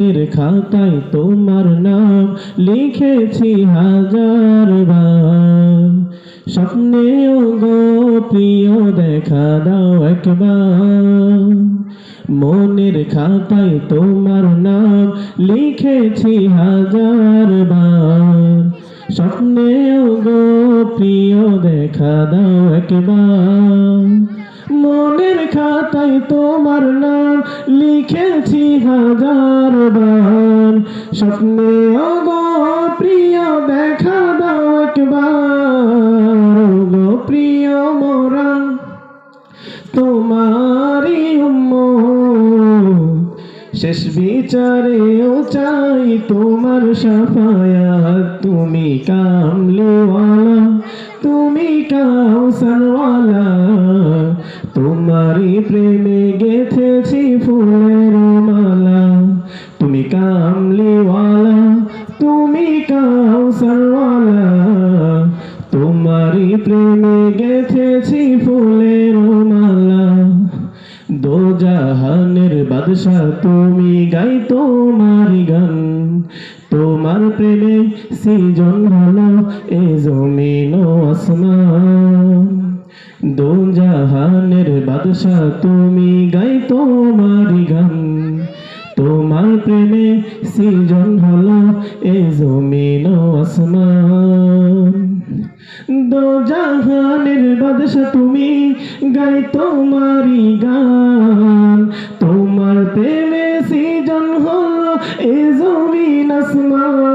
এর খাতায় তোমার নাম লিখেছি হাজার বার। স্বপ্নেও গো প্রিয় দেখা দাও একবার। মনের খাতায় তোমার নাম লিখেছি হাজার বার। স্বপ্নেও গো প্রিয় দেখা দাও একবার। মনের খাতায় তোমার নাম লিখেছি হাজার বার। স্বপ্নেও গো প্রিয় দেখা দাও একবার। গো প্রিয় মোরা তোমারি উম্মত, শেষ বিচারেও চাই তোমার শাফায়াত। তুমি কামলিওয়ালা, তুমি কাউসারওয়ালা, তোমারি প্রেমে গেথেছি ফুলের মালা। তুমি কামলিওয়ালা, তুমি কাউসারওয়ালা, তোমারি প্রেমে গেথেছি ফুলের মালা। দো জাহানের বাদশা তুমি, গাই তোমারি গান। তোমার প্রেমে সৃজন হলো এ জমিন ও আসমান। দো জাহানের বাদশা তুমি, গাই তোমারি গান। তোমার প্রেমে সৃজন হলো এ জমিন ও আসমান। দো জাহানের বাদশা তুমি, গাই তোমারি গান। তোমার প্রেমে সৃজন হলো এ জমিন আসমান।